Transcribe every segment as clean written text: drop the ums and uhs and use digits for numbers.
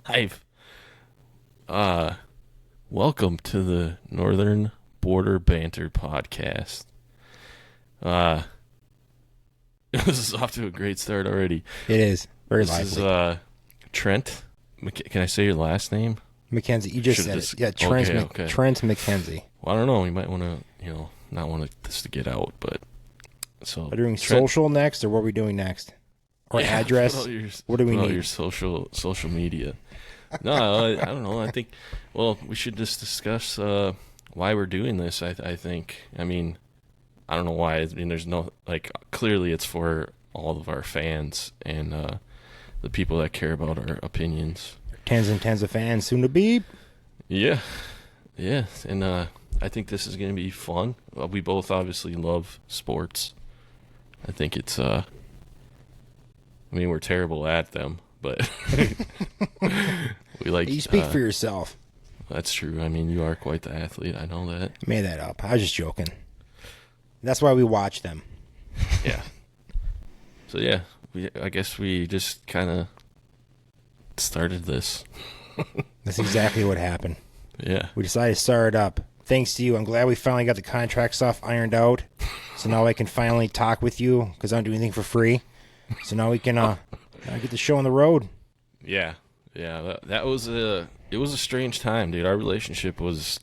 live. Welcome to the Northern Border Banter Podcast. This is off to a great start already. It is. Very lively. This is Trent. Can I say your last name? McKenzie. You just said it. Yeah, Trent, okay. Trent McKenzie. Well, I don't know. You might want to, not want this to get out, but so. Are we doing Trent, social next, or what are we doing next? Or address? What do we need? Your social media. No, I don't know. I think, we should just discuss why we're doing this. I think. I mean, I don't know why. I mean, there's no, clearly it's for all of our fans and the people that care about our opinions. Tens and tens of fans soon to be. Yeah. And I think this is going to be fun. We both obviously love sports. I think it's, we're terrible at them, but we like. You speak for yourself. That's true. I mean, you are quite the athlete. I know that. I made that up. I was just joking. That's why we watch them. Yeah. So yeah, I guess we just kind of started this. That's exactly what happened. Yeah. We decided to start it up. Thanks to you. I'm glad we finally got the contract stuff ironed out. So now I can finally talk with you because I don't do anything for free. So now we can get the show on the road. Yeah. That was it was a strange time, dude. Our relationship was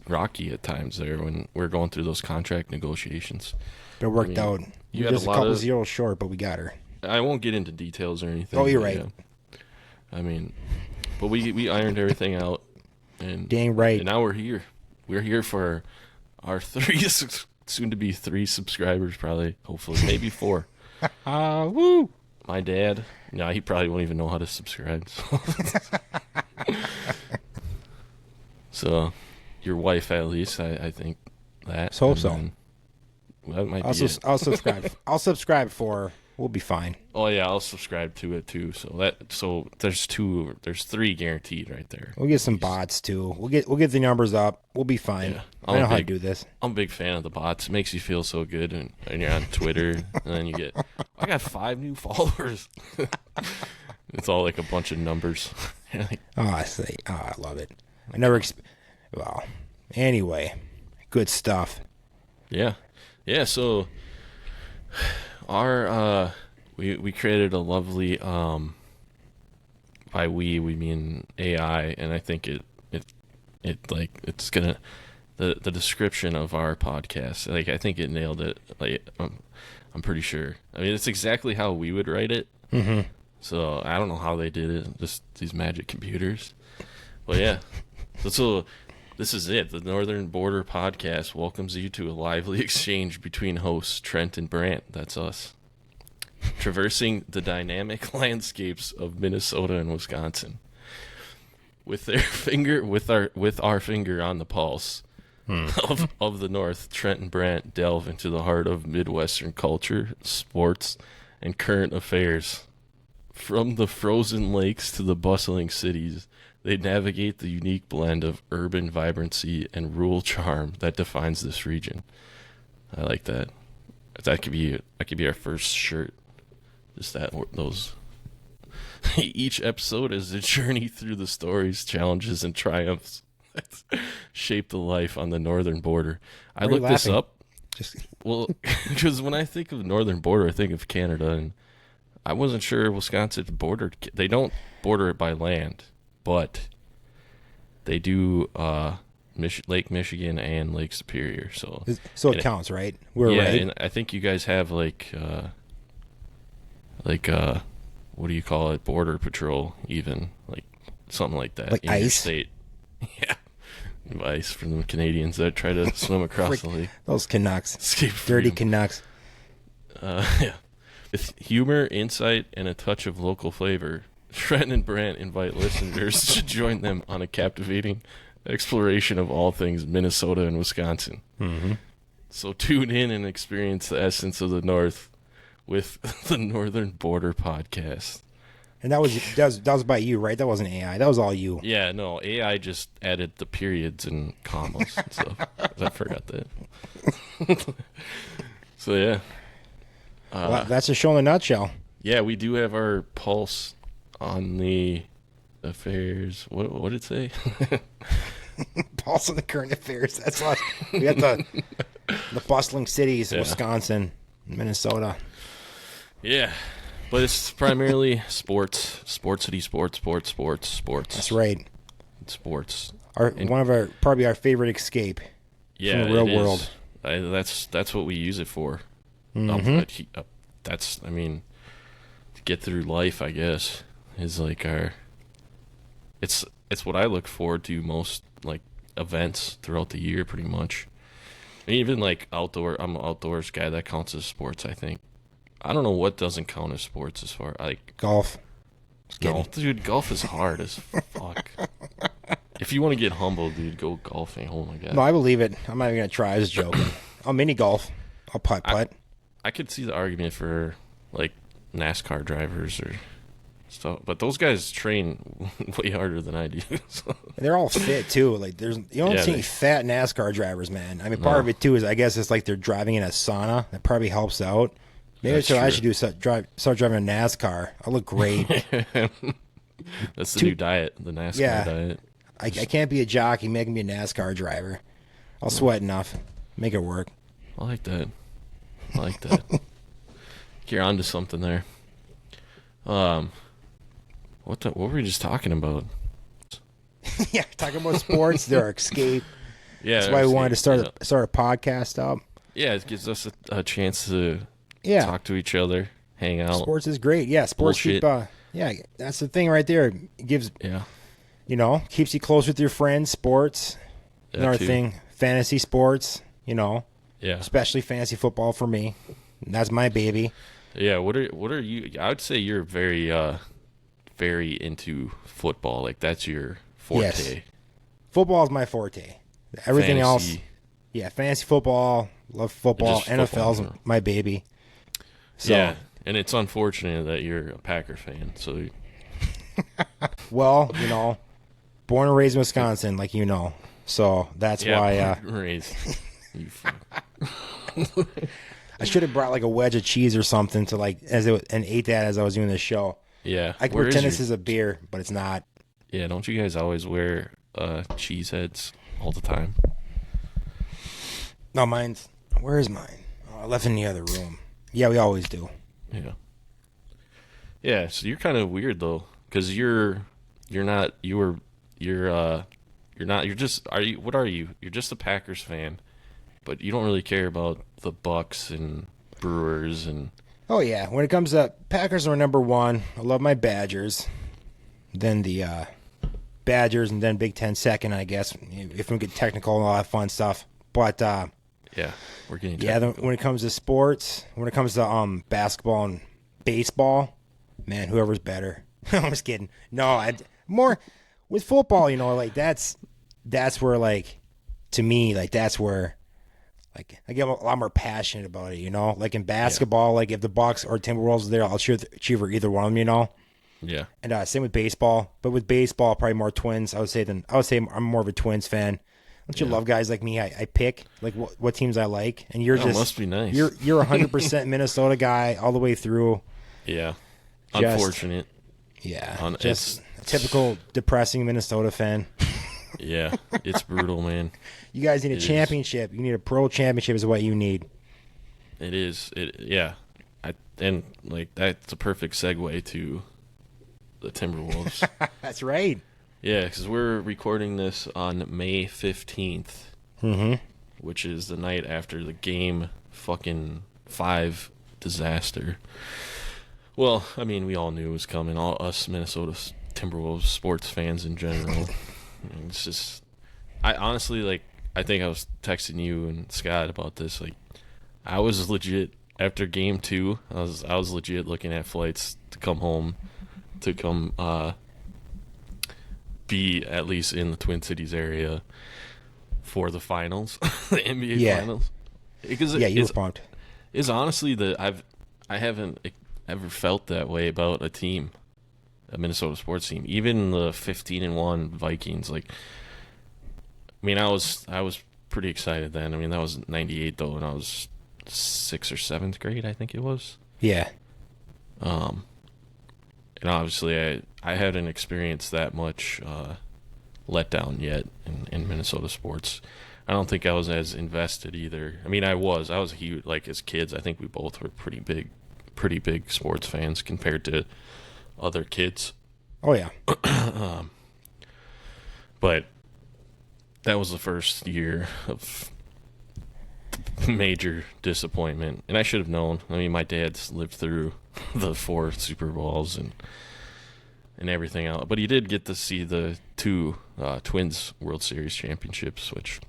rocky at times there when we were going through those contract negotiations. But it worked out. You were had just a couple zeros short, but we got her. I won't get into details or anything. Oh, you're right. Yeah. I mean, but we ironed everything out. And dang right. And now we're here. We're here for our soon to be 3 subscribers, probably, hopefully, maybe 4. Woo! My dad, he probably won't even know how to subscribe. So your wife, at least, I think that. Let's hope so. That might be it. I'll subscribe. I'll subscribe for her. We'll be fine. Oh yeah, I'll subscribe to it too. So there's 3 guaranteed right there. We'll get some bots too. We'll get the numbers up. We'll be fine. Yeah. I know how to do this. I'm a big fan of the bots. It makes you feel so good, and you're on Twitter, and then you get, I got 5 new followers. It's all like a bunch of numbers. I love it. I never. Anyway, good stuff. Yeah. So our we created a lovely by we mean AI, and I think it's gonna the description of our podcast, I think it nailed it. I'm pretty sure. I mean, it's exactly how we would write it. Mm-hmm. So I don't know how they did it, just these magic computers. But yeah, so this is it. The Northern Border Podcast welcomes you to a lively exchange between hosts Trent and Brant. That's us. Traversing the dynamic landscapes of Minnesota and Wisconsin. With our finger on the pulse of the North, Trent and Brant delve into the heart of Midwestern culture, sports, and current affairs. From the frozen lakes to the bustling cities, they navigate the unique blend of urban vibrancy and rural charm that defines this region. I like that. That could be our first shirt. Just those. Each episode is a journey through the stories, challenges, and triumphs that shape the life on the northern border. I looked this up. Because when I think of northern border, I think of Canada, and I wasn't sure Wisconsin bordered. They don't border it by land, but they do Lake Michigan and Lake Superior. So it counts, right? We're right. And I think you guys have what do you call it? Border patrol, even something like that. Like in ice? Your state. Yeah. Ice from the Canadians that try to swim across the lake. Those Canucks. Dirty Canucks. Yeah. With humor, insight, and a touch of local flavor, Trent and Brant invite listeners to join them on a captivating exploration of all things Minnesota and Wisconsin. Mm-hmm. So tune in and experience the essence of the North with the Northern Border Podcast. And that was by you, right? That wasn't AI. That was all you. Yeah, no, AI just added the periods and commas and stuff. I forgot that. So yeah. Well, that's a show in a nutshell. Yeah, we do have our pulse on the affairs. What did it say? Pulse of the current affairs. That's us. We got the bustling cities of Wisconsin, Minnesota. Yeah, but it's primarily sports, sports. That's right. Sports. Probably our favorite escape. Yeah, from the real world. That's what we use it for. That's to get through life, I guess, is like our. It's what I look forward to most, like events throughout the year, pretty much. And even like outdoor, I'm an outdoors guy. That counts as sports, I think. I don't know what doesn't count as sports as far like golf. Golf, dude. Golf is hard as fuck. If you want to get humble, dude, go golfing. Oh my god. No, I believe it. I'm not even gonna try. I was joking. I'll mini golf. I'll putt. I could see the argument for like NASCAR drivers or stuff, but those guys train way harder than I do. So. They're all fit too. Like you don't see any fat NASCAR drivers, man. I mean, part of it too is I guess it's like they're driving in a sauna. That probably helps out. Maybe that's what I should do. Start driving a NASCAR. I'll look great. That's the new diet, the NASCAR diet. I can't be a jockey. Make me a NASCAR driver. I'll sweat enough. Make it work. I like that. You're onto something there. What were we just talking about? Yeah, talking about sports. Their escape. Yeah, that's why we wanted to start a podcast up. Yeah, it gives us a chance to talk to each other, hang out. Sports is great. Yeah, sports keep. That's the thing right there. It gives. Yeah. Keeps you close with your friends. Sports. Another thing, fantasy sports. Yeah. Especially fantasy football for me. That's my baby. Yeah. What are you? I would say you're very into football. Like that's your forte. Yes. Football is my forte. Everything else. Yeah, fantasy football. Love football. NFL's my baby. So, yeah, and it's unfortunate that you're a Packer fan. So. Well, born and raised in Wisconsin, like so that's why. Born and raised. You fuck. I should have brought like a wedge of cheese or something to and ate that as I was doing this show. Yeah, I can pretend this is a beer, but it's not. Yeah, don't you guys always wear cheese heads all the time? No, mine's. Where is mine? Oh, I left it in the other room. Yeah, we always do. Yeah. Yeah, so you're kind of weird though, because you're just a Packers fan, but you don't really care about the Bucks and Brewers and. Oh yeah, when it comes to Packers are number one. I love my Badgers. Then the Badgers, and then Big Ten second, I guess, if we get technical and all that fun stuff. But yeah, we're getting technical. When it comes to sports, when it comes to basketball and baseball, man, whoever's better. I'm just kidding. No, more with football. Like that's where to me that's where I get a lot more passionate about it. Like in basketball, like if the Bucks or Timberwolves are there, I'll cheer for either one of them. Yeah. And same with baseball, but with baseball, probably more Twins. I would say I'm more of a Twins fan. Don't you love guys like me? I pick like what teams I like, and you're just must be nice. You're 100% Minnesota guy all the way through. Yeah, unfortunate. Yeah, just a typical depressing Minnesota fan. Yeah, it's brutal, man. You guys need a championship. You need a pro championship is what you need. It is. And that's a perfect segue to the Timberwolves. That's right. Yeah, because we're recording this on May 15th, which is the night after the Game 5 disaster. Well, I mean, we all knew it was coming. All us Minnesota Timberwolves sports fans in general. It's just, I honestly, I think I was texting you and Scott about this. I was legit, after Game 2, I was legit looking at flights to come home, to come be at least in the Twin Cities area for the finals, the NBA finals. Because you were pumped. It's honestly I haven't ever felt that way about a team, a Minnesota sports team. Even the 15-1 Vikings. I was pretty excited then. I mean, that was 98 though, and I was 6th or 7th grade, I think it was. Yeah. And obviously, I hadn't experienced that much letdown yet in Minnesota sports. I don't think I was as invested either. I mean, I was huge. Like as kids, I think we both were pretty big sports fans compared to other kids. Oh yeah. But that was the first year of major disappointment, and I should have known. I mean, my dad's lived through the 4 Super Bowls and everything else, but he did get to see the 2 Twins World Series championships, which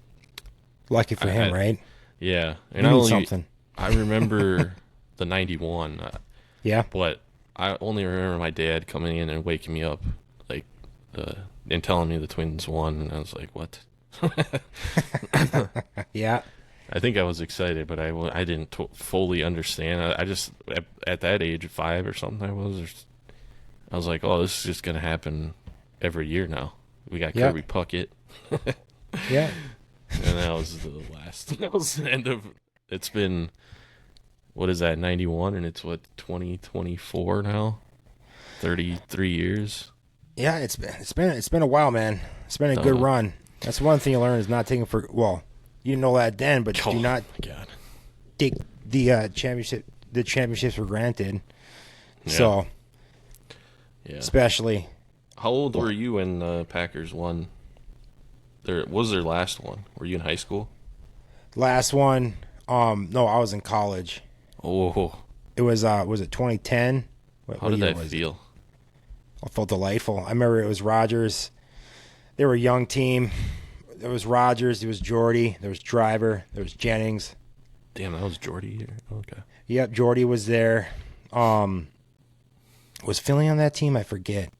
lucky for him, right? Yeah, and I remember the 91. Yeah, but I only remember my dad coming in and waking me up, like, and telling me the Twins won, and I was like, "What?" Yeah. I think I was excited, but I didn't fully understand. I just at that age, 5 or something, I was like, "Oh, this is just gonna happen every year now." We got Kirby Puckett. Yeah. And that was the last. That was the end of. It's been, what is that, 91, and it's what, 2024 now, 33 years. Yeah, it's been a while, man. It's been a good run. That's one thing you learn is not taking for you didn't know that then, but do not take the championships for granted. Yeah. So, yeah, especially. How old were you when the Packers won? Their last one? Were you in high school? Last one, no, I was in college. Oh, it was it 2010? How did that feel? It felt delightful. I remember it was Rodgers. They were a young team. There was Rodgers, there was Jordy, there was Driver, there was Jennings. Damn, that was Jordy. Okay. Yep, Jordy was there. Was Philly on that team? I forget.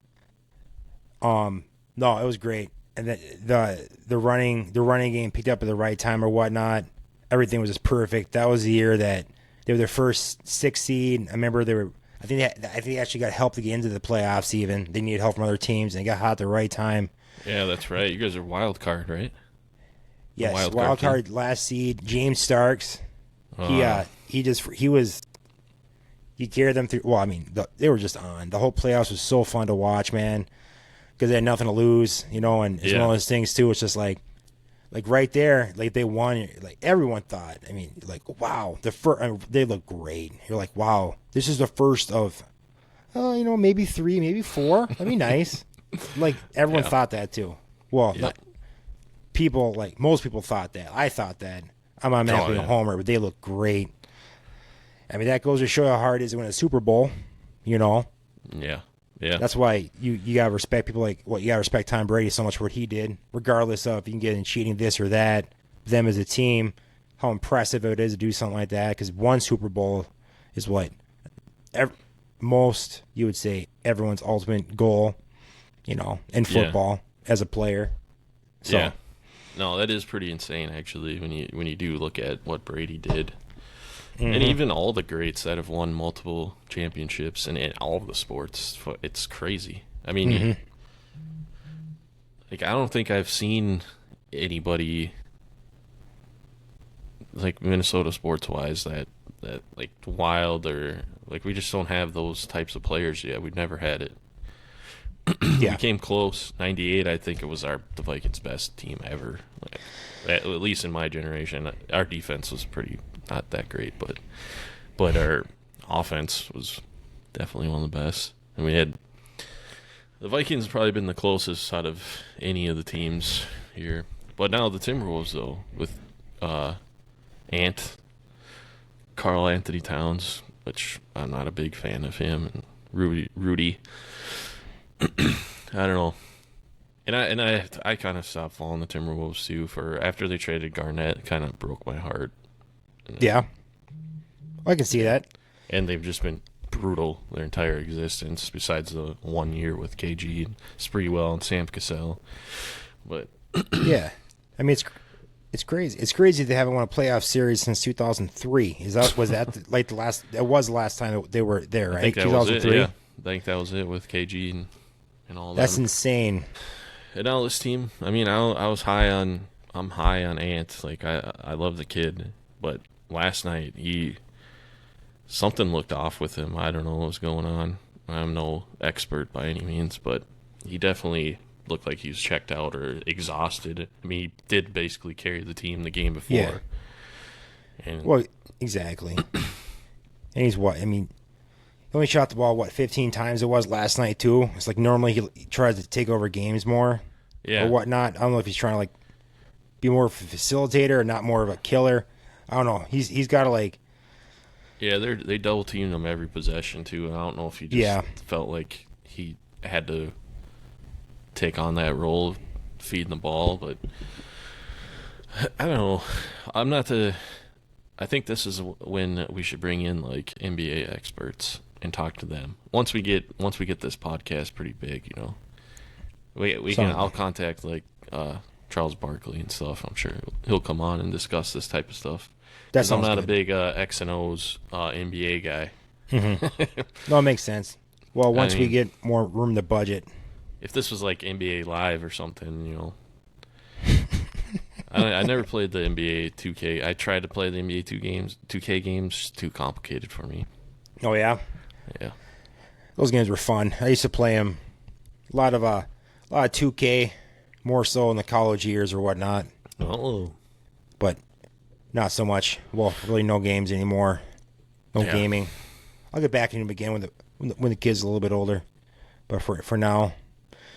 No, it was great. And the running game picked up at the right time or whatnot. Everything was just perfect. That was the year that they were their first 6 seed. I remember I think they actually got help to get into the playoffs. Even they needed help from other teams, and they got hot at the right time. Yeah, that's right. You guys are wild card, right? Yes, wild card last seed. James Starks. He carried them through. Well, I mean, they were just on. The whole playoffs was so fun to watch, man, because they had nothing to lose, and it's one of those things too. It's just like right there, like they won. Like everyone thought. I mean, like wow, they look great. You're like, wow, this is the first of, maybe 3, maybe 4. That'd be nice. Like everyone thought that too. Well, most people thought that. I thought that. I'm not a homer, but they look great. I mean, that goes to show how hard it is to win a Super Bowl. Yeah. Yeah. That's why you gotta respect people you gotta respect Tom Brady so much for what he did, regardless of if you can get in cheating this or that. Them as a team, how impressive it is to do something like that. Because one Super Bowl is what most, you would say, everyone's ultimate goal. In football as a player. So. Yeah. No, that is pretty insane actually when you do look at what Brady did. Mm-hmm. And even all the greats that have won multiple championships and in all of the sports, it's crazy. I mean, I don't think I've seen anybody like Minnesota sports-wise that like wild, or like we just don't have those types of players yet. We've never had it. Yeah. We came close. 98, I think it was the Vikings' best team ever. At least in my generation. Our defense was not that great, but our offense was definitely one of the best. And the Vikings have probably been the closest out of any of the teams here. But now the Timberwolves, though, with Karl Anthony Towns, which I'm not a big fan of him, and Rudy. I don't know, and I kind of stopped following the Timberwolves too. After they traded Garnett, it kind of broke my heart. Yeah, I can see that. And they've just been brutal their entire existence, besides the 1 year with KG and Spreewell and Sam Cassell. But yeah, I mean it's crazy. It's crazy they haven't won a playoff series since 2003. Was that like the last? That was the last time they were there, right? I think that 2003. Was it, yeah. I think that was it with KG and all that. That's insane. And now this team, I mean, I'm high on Ant. Like I love the kid, but last night something looked off with him. I don't know what was going on. I'm no expert by any means, but he definitely looked like he was checked out or exhausted. I mean, he did basically carry the team the game before. Yeah. And Well, exactly. And he's what? I mean, he only shot the ball, 15 times it was last night, too? It's like normally he tries to take over games more or whatnot. I don't know if he's trying to, like, be more of a facilitator or not more of a killer. I don't know. He's got to, like... Yeah, they double-teamed him every possession, too. And I don't know if he just felt like he had to take on that role of feeding the ball, but I don't know. I think this is when we should bring in, like, NBA experts and talk to them. Once we get this podcast pretty big, you know. I'll contact, like, Charles Barkley and stuff. I'm sure he'll come on and discuss this type of stuff. That I'm not good. a big X and O's NBA guy. Mm-hmm. No, it makes sense. Well, once we get more room to budget. If this was like NBA Live or something, you know. I never played the NBA 2K. I tried to play the NBA 2K games. Too complicated for me. Oh yeah, yeah. Those games were fun. I used to play them. A lot of 2K, more so in the college years or whatnot. Oh, but not so much. Well, really, no games anymore. No gaming. I'll get back into them again when the kid's a little bit older. But for now,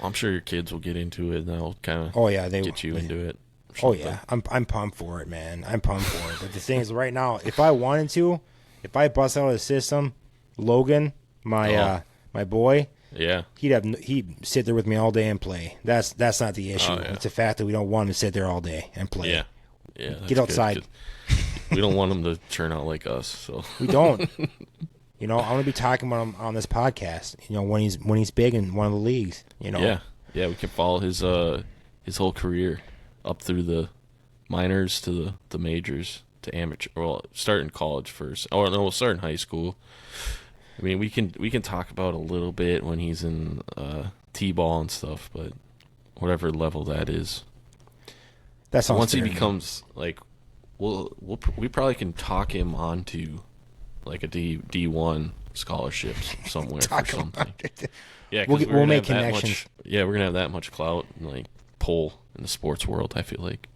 I'm sure your kids will get into it and they'll kind of get you into it. Oh yeah, I'm pumped for it, man. I'm pumped for it. But the thing is, right now, if I wanted to, if I bust out of the system, Logan, my boy, he'd sit there with me all day and play. That's not the issue. It's the fact that we don't want him to sit there all day and play. Yeah. Get outside. We don't want him to turn out like us. So we don't. You know, I want to be talking about him on this podcast. You know, when he's big in one of the leagues. You know. Yeah. We can follow his whole career up through the minors to the majors to amateur. Well, start in college first. Oh no, we'll start in high school. I mean, we can talk about a little bit when he's in T-ball and stuff, but whatever level that is. That sounds once fair, he becomes like, we probably can talk him onto like a D1 scholarships somewhere or something. Yeah, we'll make connections. We're gonna have that much clout and like pull in the sports world. I feel like.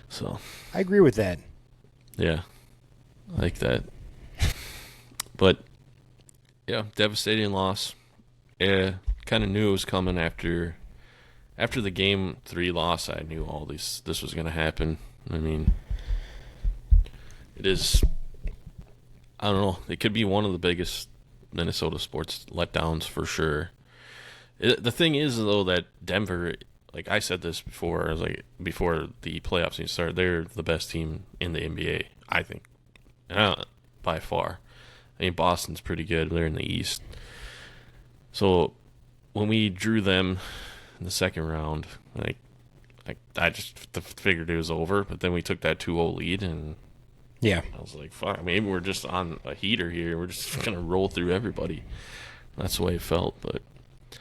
So. I agree with that. Yeah, I like that. But yeah, devastating loss. Yeah, kind of knew it was coming after the Game 3 loss. I knew this was going to happen. I mean, it is. I don't know. It could be one of the biggest Minnesota sports letdowns for sure. The thing is, though, that Denver, like I said this before, I was like before the playoffs even started, they're the best team in the NBA, I think, by far. I mean, Boston's pretty good. They're in the East. So when we drew them in the second round, I just figured it was over. But then we took that 2-0 lead, and I was like, fuck, maybe we're just on a heater here. We're just going to roll through everybody. That's the way it felt. But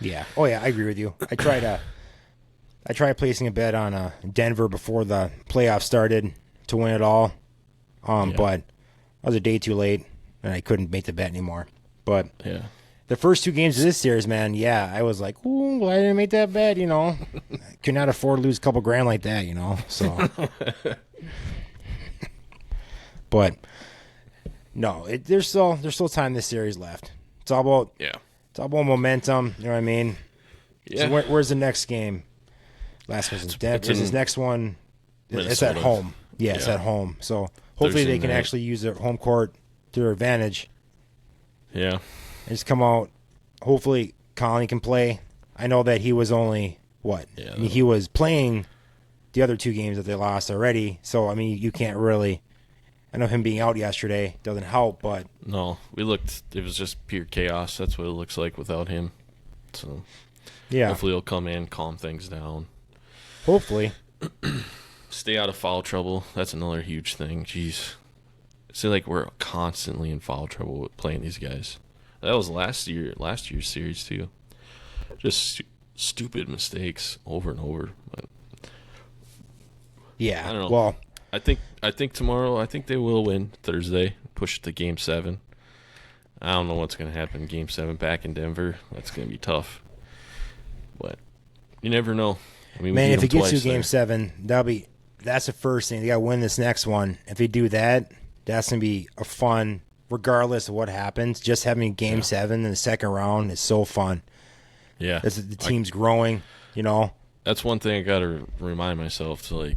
yeah. Oh, yeah, I agree with you. I tried placing a bet on Denver before the playoffs started to win it all. But I was a day too late, and I couldn't make the bet anymore. But the first two games of this series, man, I was like, ooh, well, I didn't make that bet, you know. I could not afford to lose a couple grand like that, you know. So, but no, there's still time in this series left. It's all about momentum. You know what I mean? Yeah. So where's the next game? Last one's in Denver. This next one, it's at home. Yeah, it's at home. So hopefully they can actually use their home court to their advantage. Yeah. And just come out. Hopefully Conley can play. I know that he was only, I mean, he was playing the other two games that they lost already. So, I mean, you can't really. I know him being out yesterday doesn't help, but. No, it was just pure chaos. That's what it looks like without him. So, hopefully he'll come in, calm things down. Hopefully. Stay out of foul trouble. That's another huge thing. Jeez. I feel like we're constantly in foul trouble with playing these guys. That was last year's series too. Just stupid mistakes over and over. But yeah. I don't know. Well, I think tomorrow. I think they will win Thursday. Push it to Game 7. I don't know what's going to happen. Game 7 back in Denver. That's going to be tough. But you never know. I mean, Man, if it gets to Game 7, that's the first thing. They got to win this next one. If they do that, that's going to be a fun, regardless of what happens. Just having Game 7 in the second round is so fun. Yeah. The team's growing, you know. That's one thing I got to remind myself to, like,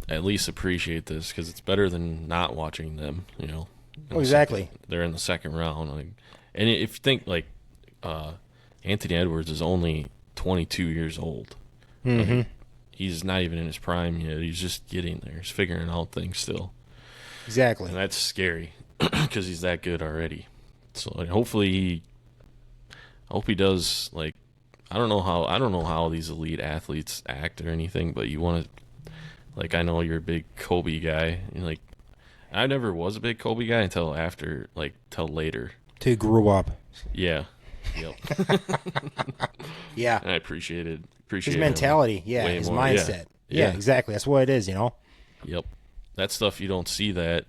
at least appreciate this, because it's better than not watching them, you know. Exactly. They're in the second round. Like, and if you think, like, Anthony Edwards is only 22 years old. Mm-hmm. Like, he's not even in his prime yet. He's just getting there. He's figuring out things still. Exactly. And that's scary because he's that good already. So like, hopefully I hope he does. Like, I don't know how these elite athletes act or anything, but you want to, like, I know you're a big Kobe guy. And like, I never was a big Kobe guy until later. Till you grew up. Yeah. Yep. Yeah. And I appreciate his mentality. Yeah. His more. mindset. Yeah, exactly. That's what it is, you know? Yep. That stuff, you don't see that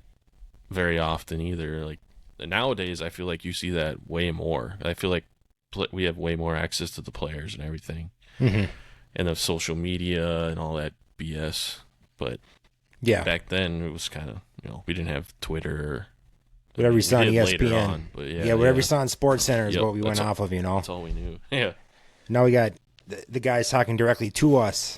very often either. Like, nowadays, I feel like you see that way more. I feel like we have way more access to the players and everything. Mm-hmm. And the social media and all that BS. But yeah, back then, it was kind of, you know, we didn't have Twitter or whatever you saw on ESPN. On, but whatever you saw on Sports Center is what we went off of, you know. That's all we knew. Yeah. Now we got the guys talking directly to us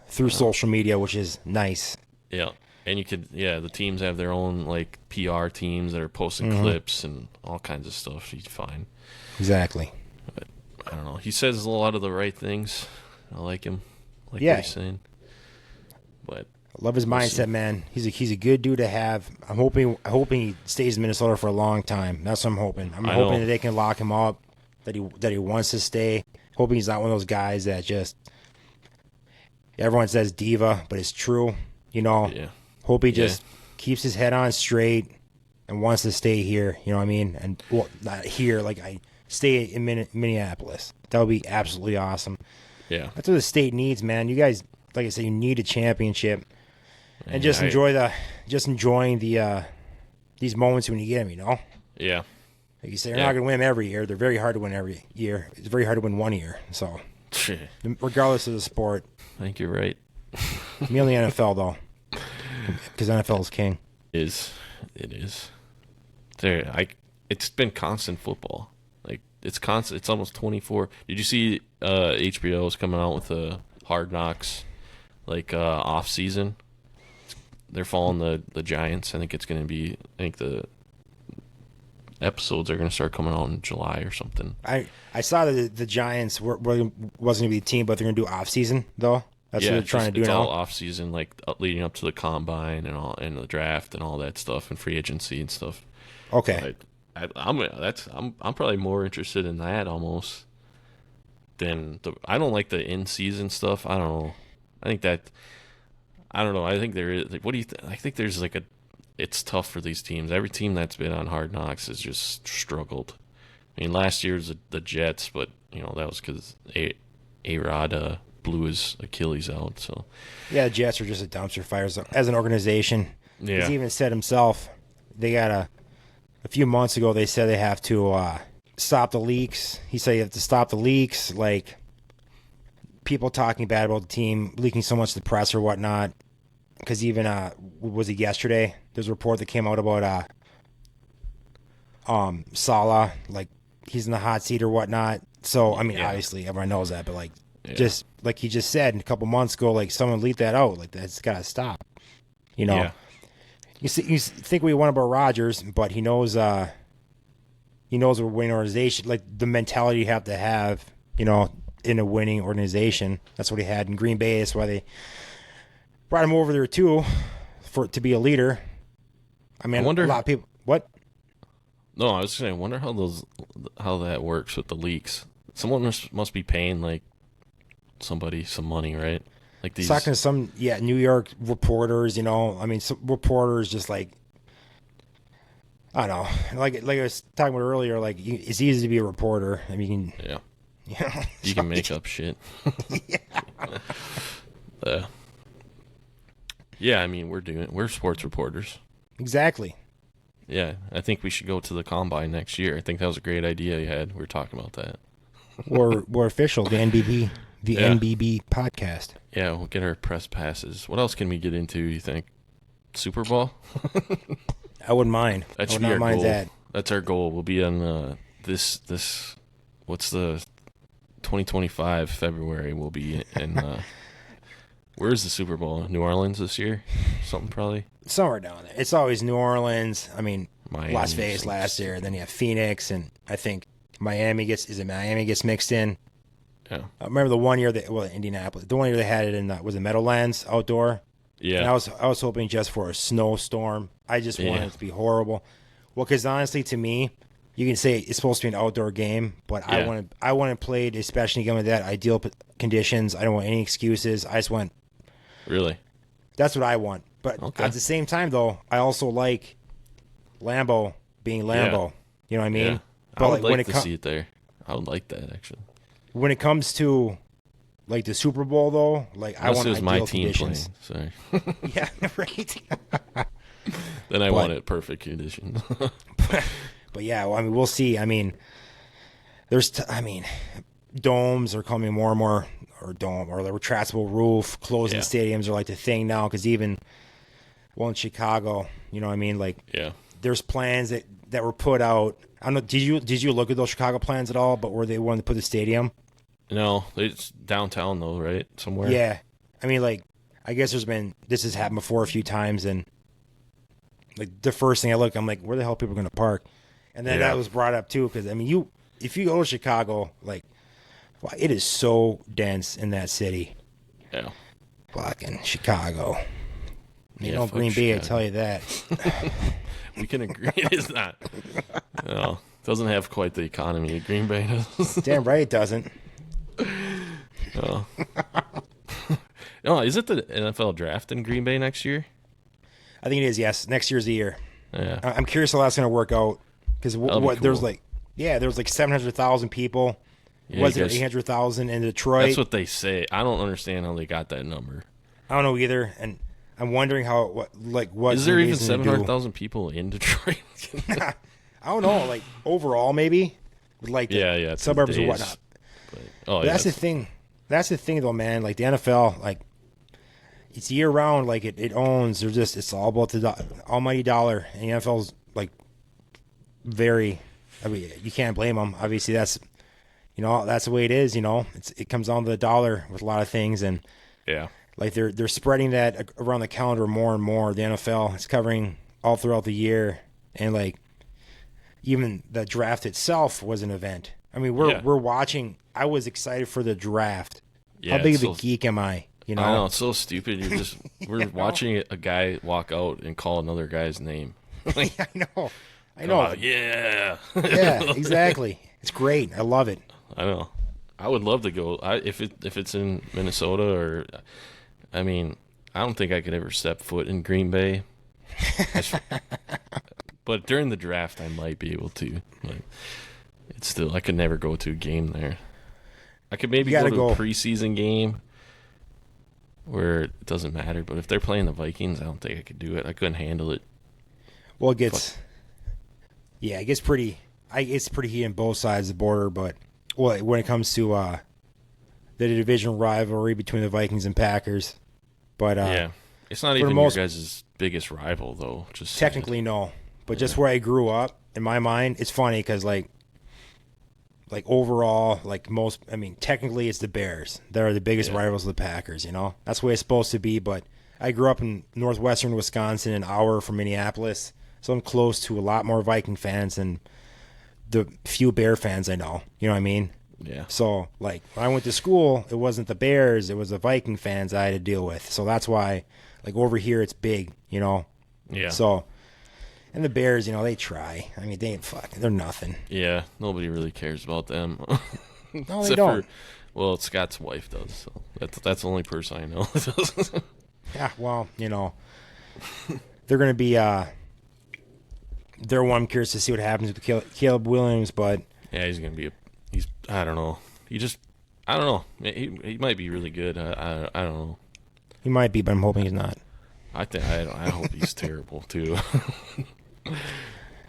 through social media, which is nice. Yeah. And you could, the teams have their own, like, PR teams that are posting clips and all kinds of stuff you find. Exactly. But I don't know. He says a lot of the right things. I like him. What he's saying. But I love his mindset, man. He's a good dude to have. I'm hoping he stays in Minnesota for a long time. That's what I'm hoping. I'm hoping that they can lock him up, that he wants to stay. Hoping he's not one of those guys that just everyone says diva, but it's true. You know. Yeah. Hope he just keeps his head on straight and wants to stay here. You know what I mean? And well, not here. Like, I stay in Minneapolis. That would be absolutely awesome. Yeah. That's what the state needs, man. You guys, like I said, you need a championship, and just enjoying these moments when you get them. You know? Yeah. Like you say, you're not going to win them every year. They're very hard to win every year. It's very hard to win one year. So, regardless of the sport. I think you're right. Me on the NFL though. Because NFL is king. It is. It's been constant football. Like, it's constant. It's almost 24. Did you see HBO is coming out with a Hard Knocks, like, off season? They're following the Giants. I think it's going to be. I think the episodes are going to start coming out in July or something. I saw that the Giants wasn't going to be a team, but they're going to do off season though. That's what they're trying to do now. It's all off season, like leading up to the combine and all, and the draft and all that stuff, and free agency and stuff. Okay, so I'm probably more interested in that almost than I don't like the in season stuff. I don't know. I think there is. Like, what do you think? I think there's like it's tough for these teams. Every team that's been on Hard Knocks has just struggled. I mean, last year was the Jets, but you know that was because A-Rod blew his Achilles out. So yeah, the Jets are just a dumpster fire as an organization. Yeah, he even said himself they got a few months ago they said they have to stop the leaks. He said you have to stop the leaks, like people talking bad about the team, leaking so much to the press or whatnot. Because even was it yesterday? There's a report that came out about Salah, like he's in the hot seat or whatnot. So I mean, obviously everyone knows that, but like. Yeah. Just like he just said a couple months ago, like someone leaked that out. Like that's got to stop. You know, you think we won about Rodgers, but he knows we're a winning organization. Like the mentality you have to have, you know, in a winning organization. That's what he had in Green Bay. That's why they brought him over there too, to be a leader. I mean, I wonder, a lot of people. What? No, I was saying, I wonder how that works with the leaks. Someone must be paying like somebody some money, right? Like these talking to some New York reporters, you know. I mean, some reporters just like I don't know, like I was talking about earlier. Like it's easy to be a reporter. I mean, you can make up shit. I mean, we're sports reporters. Exactly. Yeah, I think we should go to the Combine next year. I think that was a great idea you had. We were talking about that. We're official, the NBB, the Yeah. NBB Podcast. Yeah, we'll get our press passes. What else can we get into, you think? Super Bowl? I wouldn't mind. That I should would be not our mind goal. that. That's our goal. We'll be on this what's the 2025 February. We'll be in where's the Super Bowl? New Orleans this year? Something probably. Somewhere down there. It's always New Orleans. I mean, Miami, Las Vegas last year. Then you have Phoenix, and I think Miami gets mixed in. Yeah. I remember the one year Indianapolis. The one year they had it in was it Meadowlands outdoor. Yeah. And I was hoping just for a snowstorm. I just wanted it to be horrible. Well, because honestly, to me, you can say it's supposed to be an outdoor game, but Yeah. I want it played, especially given that ideal conditions. I don't want any excuses. I just want. Really? That's what I want. But Okay. at the same time, though, I also like Lambeau being Lambeau. Yeah. You know what I mean? Yeah. But I would when like it to see it there. I would like that, actually. when it comes to like the Super Bowl, though, like Unless I want it was my ideal team conditions. playing. Sorry. Yeah, right. Then I But- want it perfect conditions. But yeah, well, I mean, we'll see. I mean, domes are coming more and more, or the retractable roof, closing Yeah. stadiums are like the thing now. Because even, in Chicago, you know what I mean? Like, Yeah. there's plans that were put out. I don't know. Did you look at those Chicago plans at all? But where they wanted to put the stadium? No, it's downtown though, right? Somewhere. Yeah. I mean, like, I guess this has happened before a few times, and like the first thing I look, I'm like, where the hell are people going to park? And then Yeah. that was brought up too, because I mean, if you go to Chicago, like, wow, it is so dense in that city. Yeah. Fucking Chicago. Yeah, No fuck Green Bay, I Chicago. tell you that. We can agree it is not. No, doesn't have quite the economy Green Bay does. Damn right it doesn't. No. No, is it the NFL draft in Green Bay next year? I think it is. Yes, next year's the year. Yeah. I'm curious how that's going to work out, because That'll be there's cool. like 700,000 people. Yeah, Was you it guys- 800,000 in Detroit? That's what they say. I don't understand how they got that number. I don't know either, and I'm wondering what Is there Green even Bay's gonna do. 700,000 people in Detroit? I don't know, like overall maybe, with like the Yeah, it's suburbs days. or whatnot. Oh, But yeah. that's the thing. That's the thing though, man. Like the NFL, like it's year round. Like it owns. They're just it's all about the almighty dollar. And the NFL's like very. I mean, you can't blame them. Obviously, that's the way it is. It comes down to the dollar with a lot of things, and Yeah. like they're spreading that around the calendar more and more. The NFL is covering all throughout the year, and like even the draft itself was an event. I mean, we're watching. I was excited for the draft. Yeah, How big of it's a so- geek am I? I know, it's so stupid. We're watching a guy walk out and call another guy's name. Like, I know. oh, yeah. Yeah, exactly. It's great. I love it. I know. I would love to go. If it's in Minnesota, or I mean, I don't think I could ever step foot in Green Bay. But during the draft, I might be able to. Like, it's still, I could never go to a game there. I could maybe You go gotta to a go. preseason game where it doesn't matter. But if they're playing the Vikings, I don't think I could do it. I couldn't handle it. Well, it gets pretty. It's pretty heated on both sides of the border, but when it comes to the division rivalry between the Vikings and Packers, but Yeah, it's not for even the your most- guys' biggest rival, though. Just technically no. But just where I grew up, in my mind, it's funny because like overall, like technically it's the Bears. They're the biggest rivals of the Packers. That's the way it's supposed to be. But I grew up in northwestern Wisconsin, an hour from Minneapolis, so I'm close to a lot more Viking fans than the few Bear fans I know. You know what I mean? Yeah. So like when I went to school, it wasn't the Bears, it was the Viking fans I had to deal with. So that's why, like over here, it's big. Yeah. So. And the Bears, they try. I mean, they're nothing. Yeah, nobody really cares about them. No, they don't. Well, Scott's wife does. So that's the only person I know that does. Yeah, well, they're going to be. They're one. I'm curious to see what happens with Caleb Williams, but Yeah, he's gonna be. I don't know. I don't know. He might be really good. I don't know. he might be. But I'm hoping he's not. I hope he's terrible too.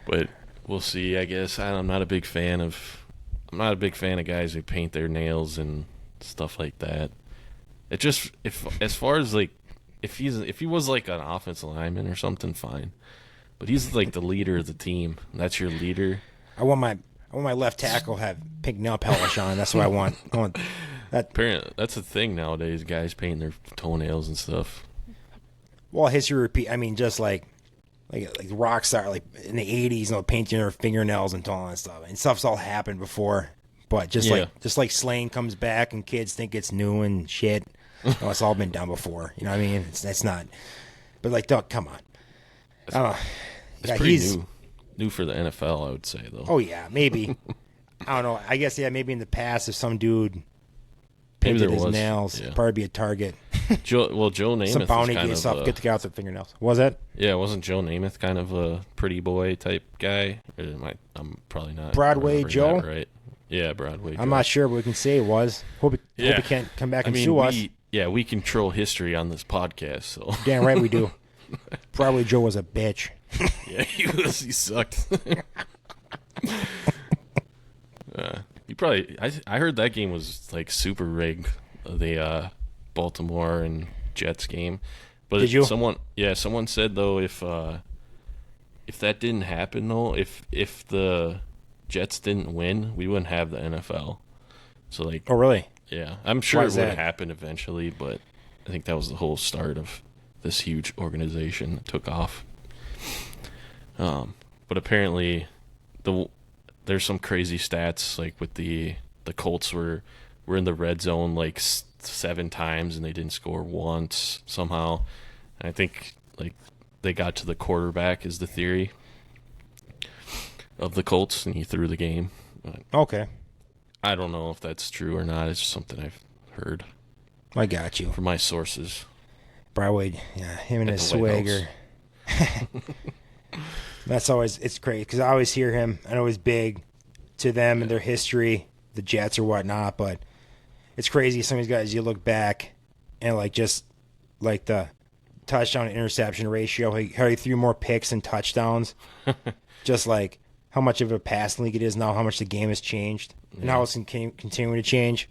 But we'll see. I guess I'm not a big fan of. I'm not a big fan of guys who paint their nails and stuff like that. It just as far as like if he was like an offensive lineman or something, fine. But he's like the leader of the team. That's your leader. I want my left tackle have pink nail polish on. That's what I want. I want that. Apparently, that's a thing nowadays. Guys painting their toenails and stuff. Well, history repeat. I mean, just like rock star, like in the '80s, painting their fingernails and all that stuff. And stuff's all happened before, but just like slang comes back and kids think it's new and shit. It's all been done before. You know what I mean? It's not. But like, Doug, come on. It's pretty new for the NFL, I would say, though. Oh yeah, maybe. I don't know. I guess maybe in the past, if some dude painted his nails, probably be a target. Joe Namath. Some bounty get stuff. Get the guy with the fingernails. Was it? Yeah, wasn't Joe Namath kind of a pretty boy type guy? I'm probably not. Broadway Joe, right? Yeah, Broadway. I'm not sure, but we can say it was. Hope he can't come back and sue us. Yeah, we control history on this podcast, so damn right we do. Broadway Joe was a bitch. Yeah, he was. He sucked. I heard that game was like super rigged. The Baltimore and Jets game. But did you? Someone said though if that didn't happen though, if the Jets didn't win, we wouldn't have the NFL. So like, oh really? Yeah, I'm sure it would happen eventually, but I think that was the whole start of this huge organization that took off. But apparently, there's some crazy stats like with the Colts were in the red zone like 7 times and they didn't score once somehow. And I think like they got to the quarterback is the theory of the Colts and he threw the game. Okay. I don't know if that's true or not. It's just something I've heard. I got you. From my sources. Broadway, yeah, him and his swagger. That's always, it's great because I always hear him. I know he's big to them and their history, the Jets or whatnot, but it's crazy. Some of these guys, you look back and like just like the touchdown to interception ratio, how he threw more picks and touchdowns, just like how much of a passing league it is now, how much the game has changed, and how it's continuing to change.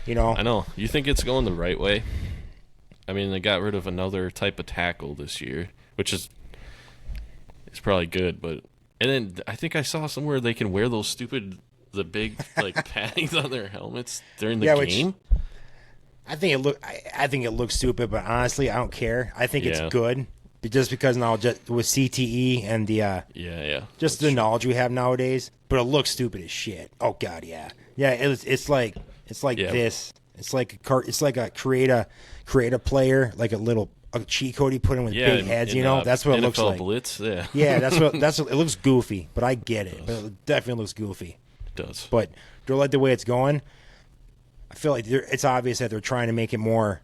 You know, I know. You think it's going the right way? I mean, they got rid of another type of tackle this year, which is it's probably good. But and then I think I saw somewhere they can wear those the big like paddings on their helmets during the game. I think it looks stupid, but honestly, I don't care. I think it's good, just because now just with CTE and the just the knowledge we have nowadays. But it looks stupid as shit. Oh god, yeah. It's like this. It's like a create a player, like a cheat code he put in with big heads. You know, that's what it looks like. Blitz, that's what it looks goofy, but I get it. But it definitely looks goofy. It does. But do I like the way it's going? I feel like it's obvious that they're trying to make it more,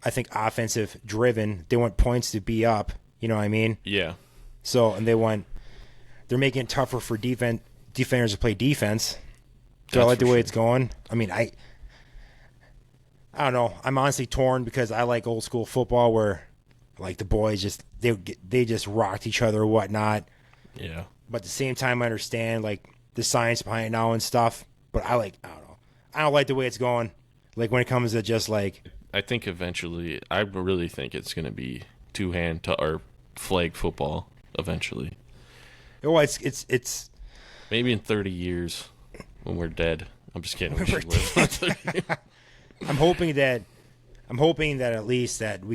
I think, offensive driven. They want points to be up. You know what I mean? Yeah. So, and they're making it tougher for defenders to play defense. Do I like the way it's going? I mean, I don't know. I'm honestly torn because I like old school football where, like, the boys they just rocked each other or whatnot. Yeah. But at the same time, I understand like the science behind it now and stuff. But I don't know. I don't like the way it's going. Like when it comes to just like, I think eventually, I really think it's going to be two-hand or flag football eventually. Oh, it's maybe in 30 years when we're dead. I'm just kidding. We should live. I'm hoping that at least that I'm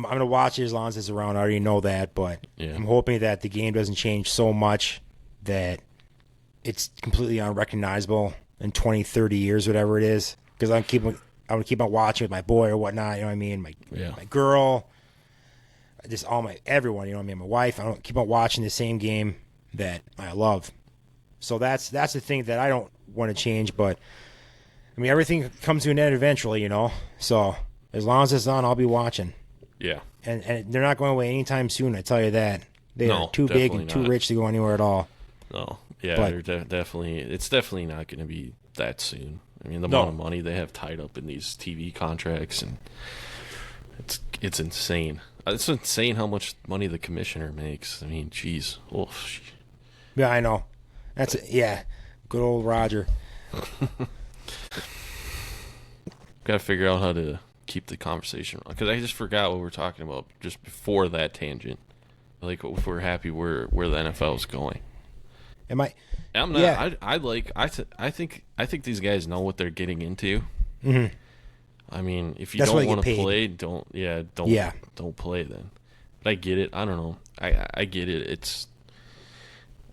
going to watch it as long as it's around. I already know that, but I'm hoping that the game doesn't change so much that it's completely unrecognizable in 20, 30 years, whatever it is. Because I'm going to keep on watching with my boy or whatnot. You know what I mean? My girl, just everyone. You know what I mean? My wife. I don't keep on watching the same game that I love. So that's the thing that I don't want to change. But I mean, everything comes to an end eventually, you know. So as long as it's on, I'll be watching. Yeah. And they're not going away anytime soon. I tell you that. They are too big and too rich to go anywhere at all. No. Yeah, but they're definitely. It's definitely not going to be that soon. I mean, the amount of money they have tied up in these TV contracts and It's insane. It's insane how much money the commissioner makes. I mean, jeez. Oh, Yeah, I know. Yeah. Good old Roger. got to figure out how to keep the conversation on, because I just forgot what we were talking about just before that tangent. Like, if we're happy where the NFL is going. Am I? I'm not. Yeah. I think these guys know what they're getting into. Mm-hmm. I mean, if you That's why don't they want get to paid. play, don't play then. But I get it. I don't know. I get it.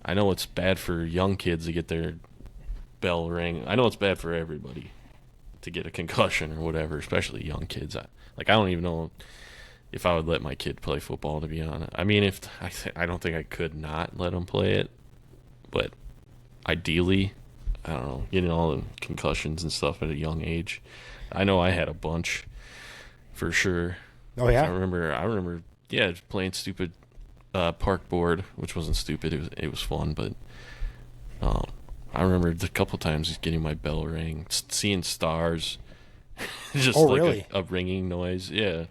I know it's bad for young kids to get their bell ring. I know it's bad for everybody to get a concussion or whatever, especially young kids. I don't even know if I would let my kid play football, to be honest. I mean, I don't think I could not let him play it, but ideally, I don't know, getting all the concussions and stuff at a young age. I know I had a bunch for sure. Oh yeah. I remember, yeah, just playing stupid park board, which wasn't stupid. It was fun, but I remember a couple times getting my bell ring, seeing stars, just Really? a ringing noise. Yeah,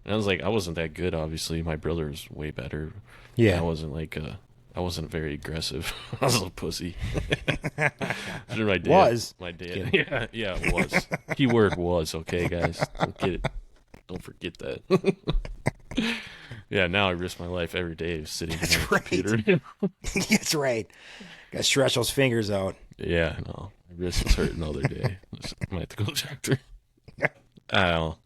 and I was like, I wasn't that good. Obviously, my brother was way better. Yeah. I wasn't very aggressive. I was a little pussy. My dad. Yeah, it was. Keyword was, okay, guys. Don't forget that. Yeah, now I risk my life every day sitting behind a computer. That's right. Got to stretch those fingers out. Yeah, no. My wrist was hurting the other day. I might have to go to the doctor. I don't know.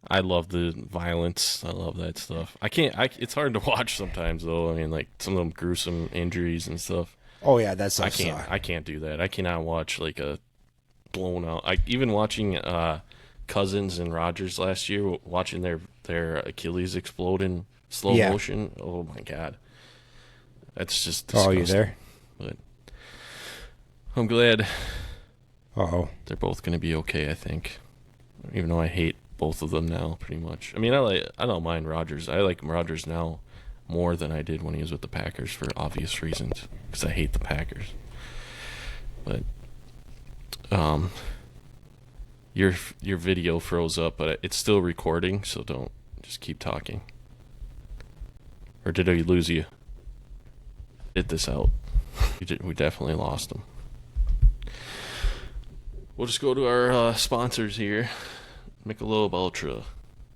I love the violence. I love that stuff. It's hard to watch sometimes, though. I mean, like, some of them gruesome injuries and stuff. Oh yeah, that's I can't do that. I cannot watch like a blown out. Even watching Cousins and Rodgers last year, watching their Achilles explode in slow motion. Oh my god, that's just disgusting. Oh, you there? But I'm glad. They're both going to be okay. I think, even though I hate both of them now, pretty much. I mean, I don't mind Rodgers. I like Rodgers now more than I did when he was with the Packers for obvious reasons, because I hate the Packers. But your video froze up, but it's still recording, so don't just keep talking. Or did I lose you? Get this out. We definitely lost them. We'll just go to our sponsors here. Michelob Ultra.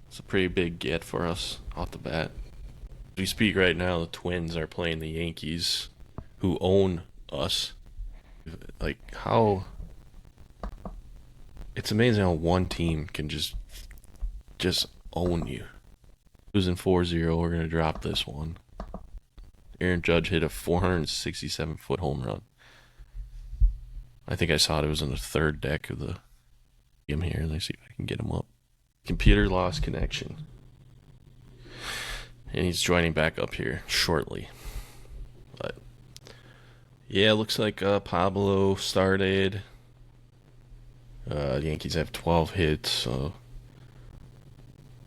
It's a pretty big get for us off the bat. As we speak right now, the Twins are playing the Yankees, who own us. Like, how... It's amazing how one team can just own you. Losing 4-0, we're going to drop this one. Aaron Judge hit a 467-foot home run. I think I saw it was in the third deck of the game here. Let's see if I can get him up. Computer lost connection. And he's joining back up here shortly. But yeah, it looks like Pablo started. The Yankees have 12 hits, so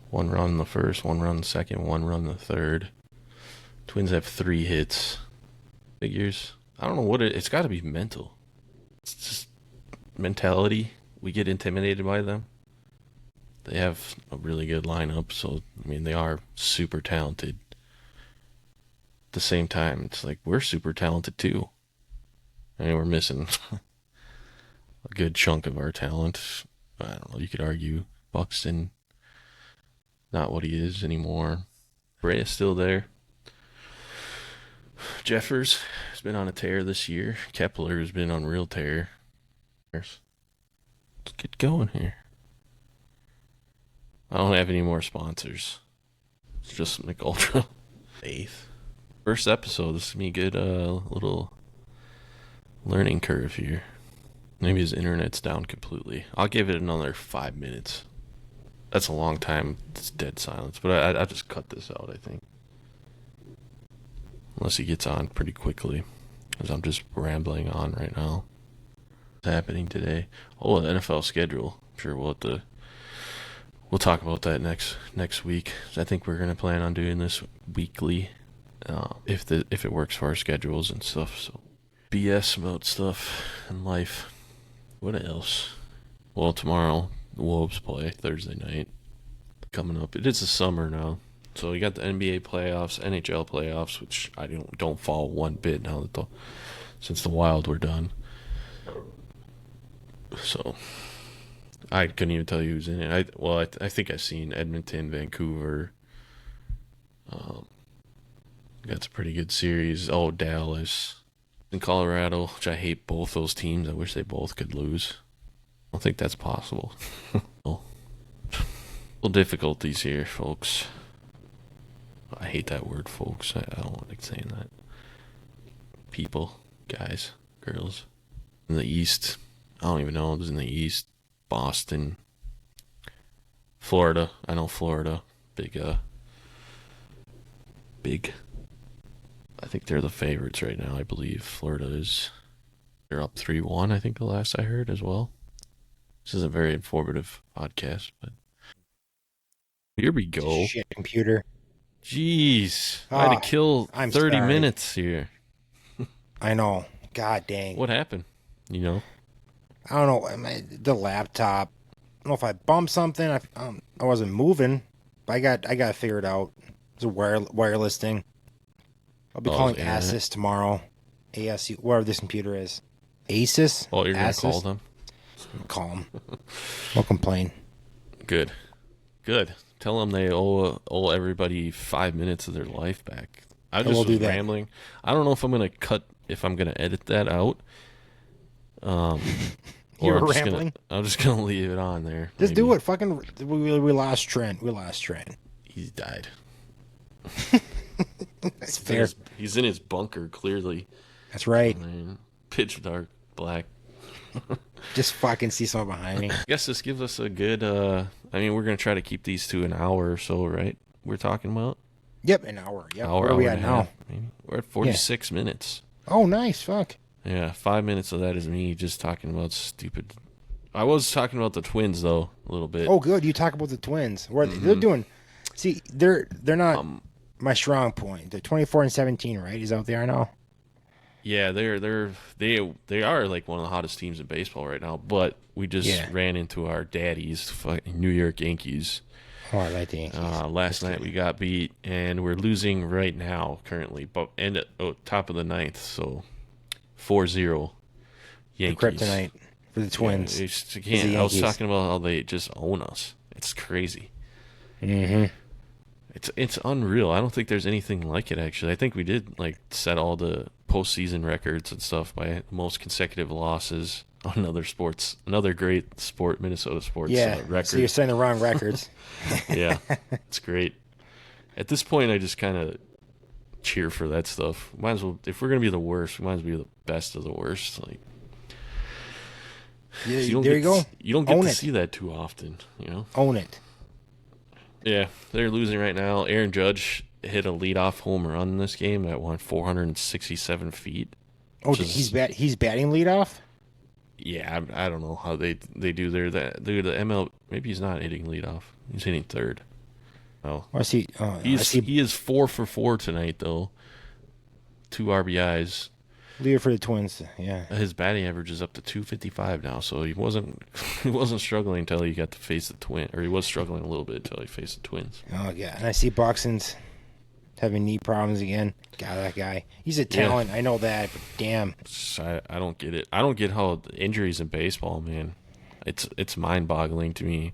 1 run in the first, 1 run in the second, 1 run in the third. Twins have 3 hits. Figures. I don't know what it's got to be mental. It's just mentality. We get intimidated by them. They have a really good lineup, so I mean, they are super talented. At the same time, it's like we're super talented too. I mean, we're missing a good chunk of our talent. I don't know. You could argue Buxton, not what he is anymore. Reyes still there. Jeffers has been on a tear this year. Kepler has been on real tear. Let's get going here. I don't have any more sponsors. It's just McUltra. 8th. First episode. This is me good little learning curve here. Maybe his internet's down completely. I'll give it another 5 minutes. That's a long time. It's dead silence. But I'll just cut this out, I think. Unless he gets on pretty quickly. Because I'm just rambling on right now. What's happening today? Oh, the NFL schedule. I'm sure we'll talk about that next week. I think we're gonna plan on doing this weekly, if it works for our schedules and stuff. So BS about stuff and life. What else? Well, tomorrow the Wolves play Thursday night. coming up. It is the summer now. So you got the NBA playoffs, NHL playoffs, which I don't follow one bit now that since the Wild were done. So I couldn't even tell you who's in it. I think I've seen Edmonton, Vancouver. That's a pretty good series. Oh, Dallas and Colorado, which I hate both those teams. I wish they both could lose. I don't think that's possible. Well, difficulties here, folks. I hate that word, folks. I don't like saying that. People, guys, girls. In the East, I don't even know. It was in the East. Boston. Florida. I know Florida. Big. I think they're the favorites right now, I believe. Florida is. They're up 3-1, I think the last I heard as well. This is a very informative podcast, but here we go. Shit, computer. Jeez. I had to kill 30 minutes here. I know. God dang. What happened? You know? I don't know. The laptop. I don't know if I bumped something. I wasn't moving. But I got to figure it out. It's a wireless thing. I'll be calling Asus tomorrow. ASU, whatever this computer is. Asus? Oh, you're going to call them? I'm call them. I'll complain. Good. Tell them they owe everybody 5 minutes of their life back. I just was rambling. I don't know if I'm going to edit that out. You were rambling? I'm just going to leave it on there. Just do it. Fucking, we lost Trent. He's died. That's fair. He's in his bunker, clearly. That's right. Pitch dark, black. Just fucking see someone behind me. I guess this gives us a good, we're going to try to keep these to an hour or so, right? We're talking about? Yep, an hour. Yep. Where are we at now? We're at 46 minutes. Oh, nice. Fuck. Yeah, 5 minutes of that is me just talking about stupid. I was talking about the Twins, though, a little bit. Oh, good. You talk about the Twins. What they're doing. See, they're not my strong point. They're 24-17, right? Is that what they are now? Yeah, they are like one of the hottest teams in baseball right now. But we just ran into our daddies, fucking New York Yankees. Oh, I like the Yankees. Last night we got beat, and we're losing right now currently. But top of the ninth, so 4-0 Yankees. The kryptonite for the Twins. I was talking about how they just own us. It's crazy. Mm-hmm. It's unreal. I don't think there's anything like it, actually. I think we did set all the postseason records and stuff by most consecutive losses on another great sport, Minnesota sports record. So you're saying the wrong records. Yeah, it's great. At this point, I just kind of cheer for that stuff. Might as well, if we're gonna be the worst, we might as well be the best of the worst. You don't get to see that too often, you know. Own it. Yeah, they're losing right now. Aaron Judge hit a leadoff home run in this game that went 467 feet. Oh, he's batting leadoff? Yeah, I don't know how they do the ML. Maybe he's not hitting leadoff. He's hitting third. Oh, he is 4 for 4 tonight though. 2 RBIs. Leader for the Twins. Yeah. His batting average is up to 255 now, so he wasn't struggling until he got to face the Twins, or he was struggling a little bit until he faced the Twins. Oh yeah, and I see Buxton's having knee problems again. God, that guy. He's a talent. Yeah. I know that, but damn. I don't get it. I don't get how injuries in baseball, man. It's mind-boggling to me.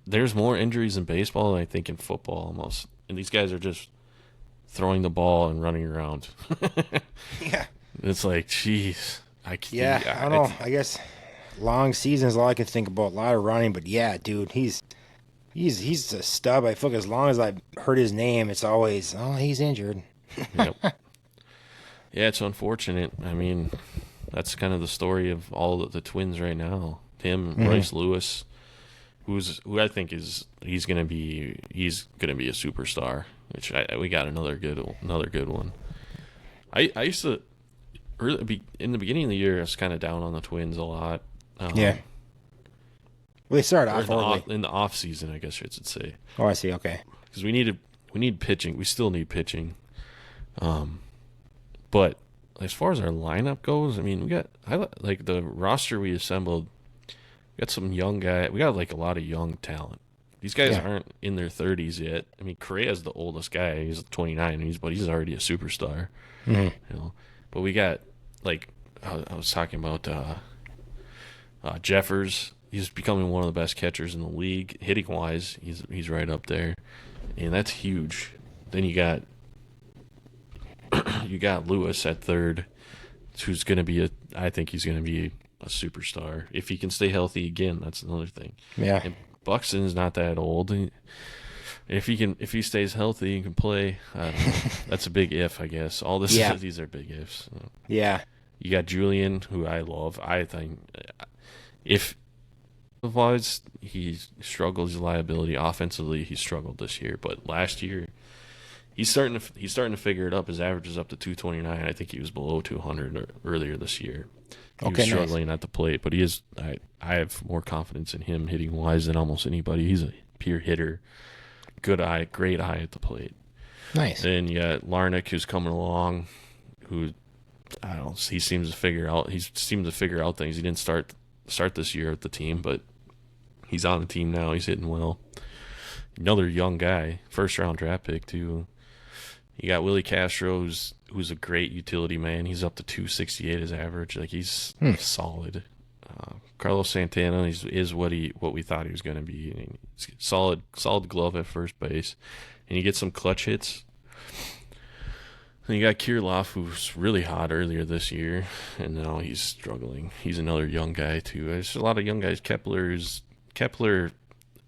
There's more injuries in baseball than I think in football almost. And these guys are just throwing the ball and running around. Yeah. It's like, jeez. I don't know. I guess long season is all I can think about. A lot of running, but yeah, dude, he's a stub. I feel like as long as I've heard his name, it's always, he's injured. Yep. Yeah, it's unfortunate. I mean, that's kind of the story of all the Twins right now. Him, Bryce Lewis, who I think he's gonna be a superstar. Which we got another good one. I used to in the beginning of the year I was kind of down on the Twins a lot. Yeah. Well, they started off in the off season, I guess you should say. Oh, I see. Okay. Because we need pitching. We still need pitching. But as far as our lineup goes, I mean, the roster we assembled. We got some young guy. We got a lot of young talent. These guys aren't in their 30s yet. I mean, Correa's the oldest guy. He's 29, but he's already a superstar. Mm-hmm. You know, but we got like I was talking about Jeffers. He's becoming one of the best catchers in the league, hitting wise. He's right up there, and that's huge. Then you got Lewis at third, who's going to be I think he's going to be a superstar if he can stay healthy again. That's another thing. Yeah. And Buxton's not that old. If he stays healthy and can play, I don't know. That's a big if, I guess. These are big ifs. Yeah. You got Julian, who I love. I think if otherwise he struggles his liability offensively, he struggled this year. But last year, he's starting to figure it up. His average is up to 229. I think he was below 200 earlier this year. He was struggling at the plate, but he is. I have more confidence in him hitting wise than almost anybody. He's a pure hitter. Good eye, great eye at the plate. Nice. Then you got Larnick, who's coming along, who I don't know. He seems to figure out. He seems to figure out things. He didn't start this year at the team, but he's on the team now. He's hitting well. Another young guy, first round draft pick too. You got Willie Castro, who's a great utility man. He's up to 268 as average. Like he's solid. Carlos Santana is what we thought he was going to be. I mean, solid glove at first base, and you get some clutch hits. And you got Kirilloff, who's really hot earlier this year, and now he's struggling. He's another young guy too. There's a lot of young guys. Kepler,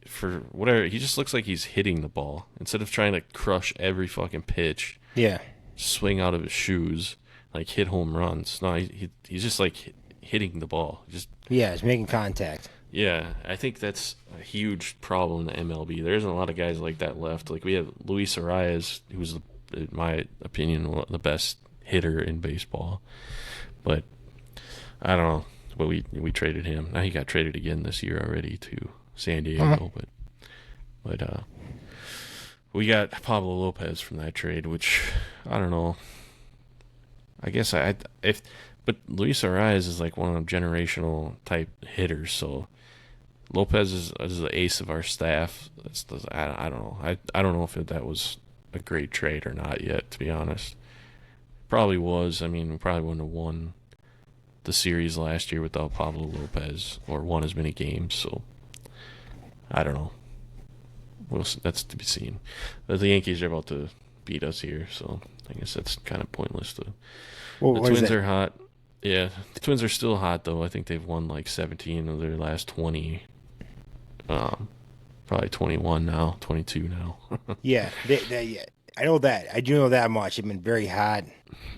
for whatever, he just looks like he's hitting the ball instead of trying to crush every fucking pitch. Yeah. Swing out of his shoes, like hit home runs. No, he's just like hitting the ball. He's making contact. Yeah, I think that's a huge problem in the MLB. There isn't a lot of guys like that left. Like we have Luis Arias, who's in my opinion the best hitter in baseball, but I don't know. But we traded him. Now he got traded again this year already to San Diego. But we got Pablo Lopez from that trade, which I don't know. I guess but Luis Arias is like one of them generational type hitters, so Lopez is the ace of our staff. I don't know. I don't know if that was a great trade or not yet, to be honest. Probably was. I mean, we probably wouldn't have won the series last year without Pablo Lopez or won as many games, so I don't know. That's to be seen. The Yankees are about to beat us here, so I guess that's kind of pointless. The Twins are hot. Yeah, the Twins are still hot, though. I think they've won like 17 of their last 20. Probably 21 now, 22 now. Yeah, I know that. I do know that much. They've been very hot.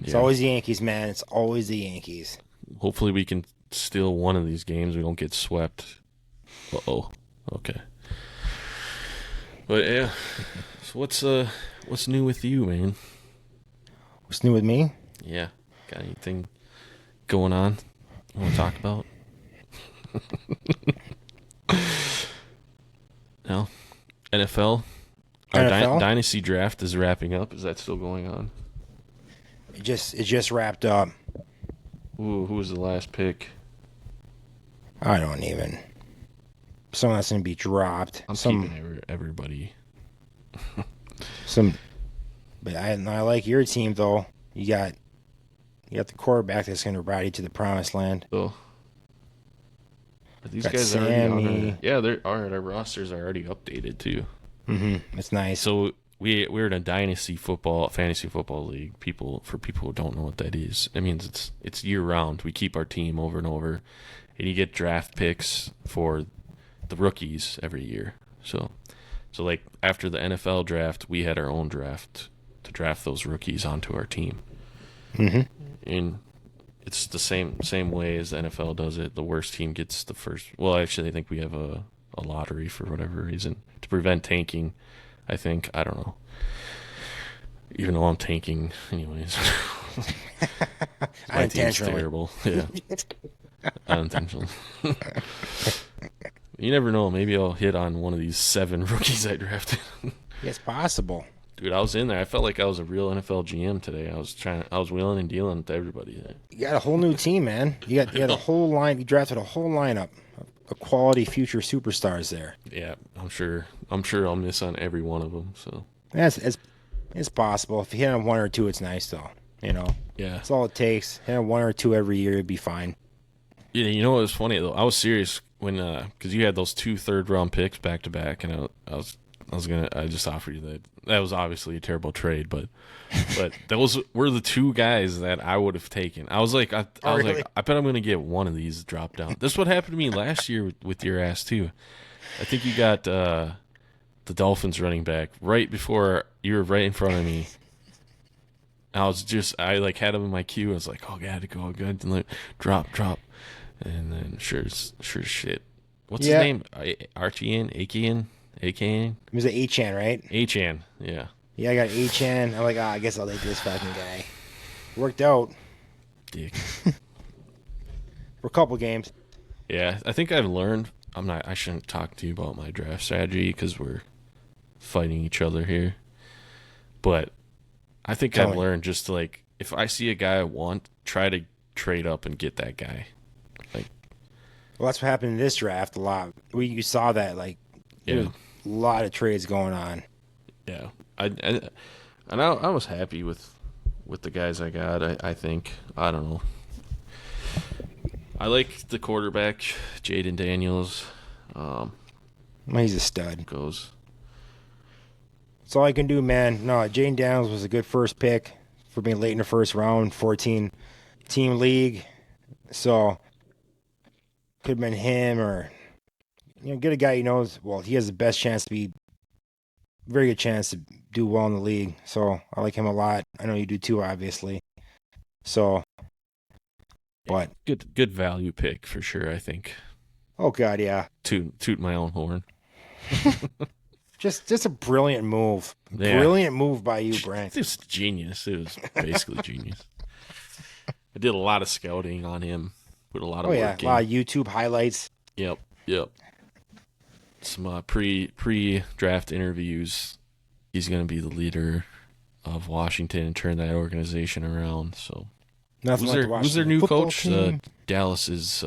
It's always the Yankees, man. It's always the Yankees. Hopefully we can steal one of these games. We don't get swept. Uh-oh. Okay. But, yeah. So what's new with you, man? What's new with me? Yeah. Got anything going on you want to talk about? No? NFL? Our dynasty draft is wrapping up. Is that still going on? It just wrapped up. Ooh, who was the last pick? I don't even. Someone that's going to be dropped. I'm keeping everybody. But I like your team, though. You got the quarterback that's going to ride you to the promised land. Oh. Are these guys already on our rosters are already updated, too. Mm-hmm. It's nice. So we're in a fantasy football league. For people who don't know what that is, it means it's year round. We keep our team over and over, and you get draft picks for the rookies every year. So like after the NFL draft, we had our own draft to draft those rookies onto our team. Mm-hmm. And it's the same way as the NFL does it. The worst team gets the first. Well, actually, I think we have a lottery for whatever reason to prevent tanking. I think, I don't know. Even though I'm tanking, anyways. My team's terrible. Yeah, unintentionally. You never know. Maybe I'll hit on one of these 7 rookies I drafted. It's possible. Dude, I was in there. I felt like I was a real NFL GM today. I was wheeling and dealing with everybody there. You got a whole new team, man. You got a whole line. You drafted a whole lineup a quality future superstars there. Yeah, I'm sure I'll miss on every one of them. So It's possible. If you hit on one or two, it's nice though. You know. yeah, That's all it takes. Hit on one or two every year, it'd be fine. yeah. You know what was funny though? I was serious when because you had those 2 third-round picks back to back, and I just offered you that. That was obviously a terrible trade, but those were the 2 guys that I would have taken. I was like, I was really? like, I bet I'm gonna get one of these dropped down. This is what happened to me last year with your ass too. I think you got the Dolphins running back right before you were right in front of me. I like had him in my queue. I was like, oh, got to go good. And like, drop. And then sure as shit. What's his name? Achian? It was an Achan, right? Achan, yeah. Yeah, I got Achan. I'm like, I guess I'll take this fucking guy. Worked out Dick. for a couple games. Yeah, I think I've learned. I shouldn't talk to you about my draft strategy because we're fighting each other here. But I think I've learned just to, like, if I see a guy I want, try to trade up and get that guy. Like, well, that's what happened in this draft a lot. You saw that, like, there was a lot of trades going on. Yeah, I was happy with the guys I got. I think I don't know. I like the quarterback, Jaden Daniels. He's a stud. Goes. That's all I can do, man. No, Jaden Daniels was a good first pick for being late in the first round, 14-team league. So could have been him or, get a guy he knows. Well, he has the best chance to be, very good chance to do well in the league. So I like him a lot. I know you do too, obviously. So, but good value pick for sure, I think. Oh God, yeah. Toot my own horn. Just a brilliant move. Yeah. Brilliant move by you, Brent. It was genius. It was basically genius. I did a lot of scouting on him. Put a lot of work in. A lot of YouTube highlights. Yep. Some pre-draft interviews. He's going to be the leader of Washington and turn that organization around. So, who's their new coach? Dallas's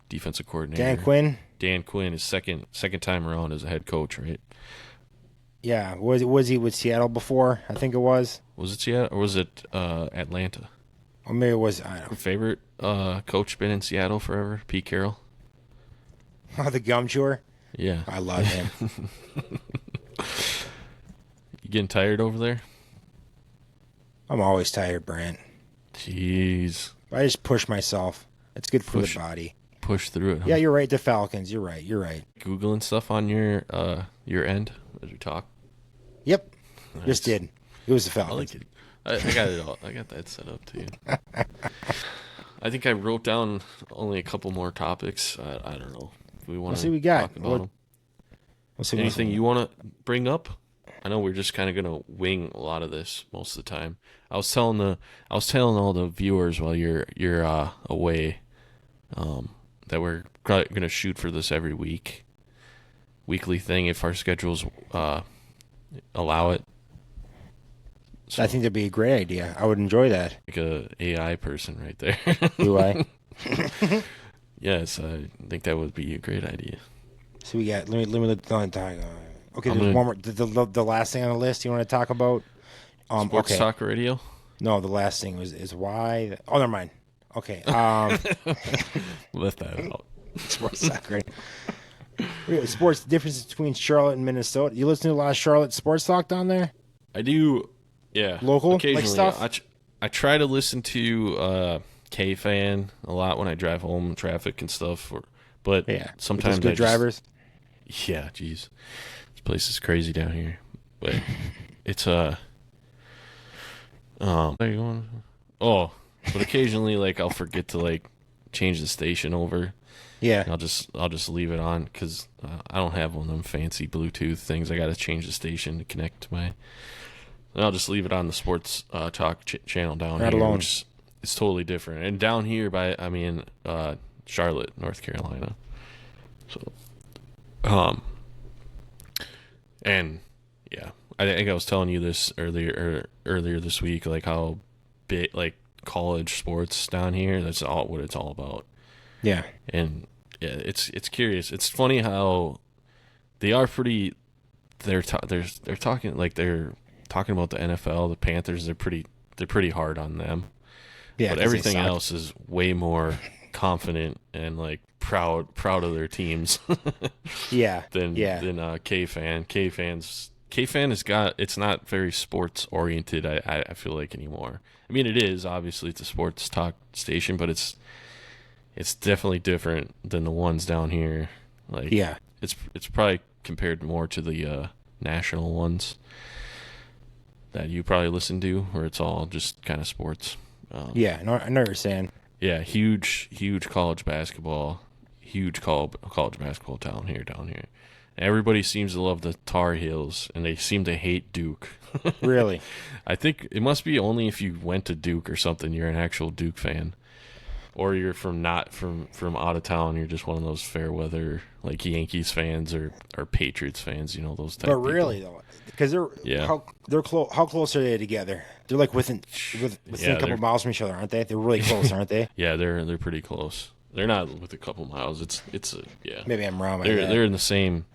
defensive coordinator. Dan Quinn is second time around as a head coach, right? Yeah. Was he with Seattle before? I think it was. Was it Seattle or was it Atlanta? Or maybe it was. I don't know. Your favorite coach been in Seattle forever? Pete Carroll. Oh, the gum chewer. Yeah, I love him. You getting tired over there? I'm always tired, Brent. Jeez. I just push myself. It's good for the body. Push through it. Huh? Yeah, you're right. The Falcons. You're right. Googling stuff on your end as we talk. Yep. Nice. Just did. It was the Falcons. I like it. I got it all. I got that set up too. I think I wrote down only a couple more topics. I don't know if we want to talk about them. Anything you want to bring up? I know we're just kind of gonna wing a lot of this most of the time. I was telling all the viewers while you're away that we're gonna shoot for this every weekly thing if our schedules allow it. So, I think that'd be a great idea. I would enjoy that. Like a AI person right there. Do I? Yes, I think that would be a great idea. So we got. Let me look on time. Okay, there's one more. The last thing on the list you want to talk about? Sports Talk Radio. No, the last thing is why. Oh, never mind. Okay. Left that out. Sports Talk Radio. Sports difference between Charlotte and Minnesota. You listen to a lot of Charlotte sports talk down there? I do. Yeah, local occasionally. Like stuff. I try to listen to K-Fan a lot when I drive home, traffic and stuff. But sometimes good drivers. Yeah, geez, this place is crazy down here. But it's where are you going? Oh, but occasionally like I'll forget to like change the station over. Yeah, I'll just leave it on because I don't have one of them fancy Bluetooth things. I got to change the station to connect to my. And I'll just leave it on the sports talk channel down here. Alone. Which it's totally different. And down here Charlotte, North Carolina. So, and yeah, I think I was telling you this earlier this week, like how big like college sports down here. That's all what it's all about. Yeah, and Yeah, it's curious. It's funny how they are pretty. They're talking like they're talking about the NFL, the Panthers. They're pretty hard on them. Yeah, but 'cause everything else is way more confident and like proud of their teams. Yeah. than K-Fan. K-Fan has got, it's not very sports oriented. I feel like anymore. I mean, it is obviously, it's a sports talk station, but it's definitely different than the ones down here. Like, Yeah. it's probably compared more to the national ones that you probably listen to, where it's all just kind of sports. Yeah, no, I know what you're saying. Yeah, huge college basketball town here. Everybody seems to love the Tar Heels, and they seem to hate Duke. Really? I think it must be only if you went to Duke or something, you're an actual Duke fan. Or you're from out of town, you're just one of those fair weather, like Yankees fans or Patriots fans, those type But of people. really though, because they're close. How close are they together? They're like within a couple miles from each other, aren't they? They're really close, aren't they? Yeah, they're pretty close. They're not with a couple miles. It's yeah. Maybe I'm wrong. They're in the same.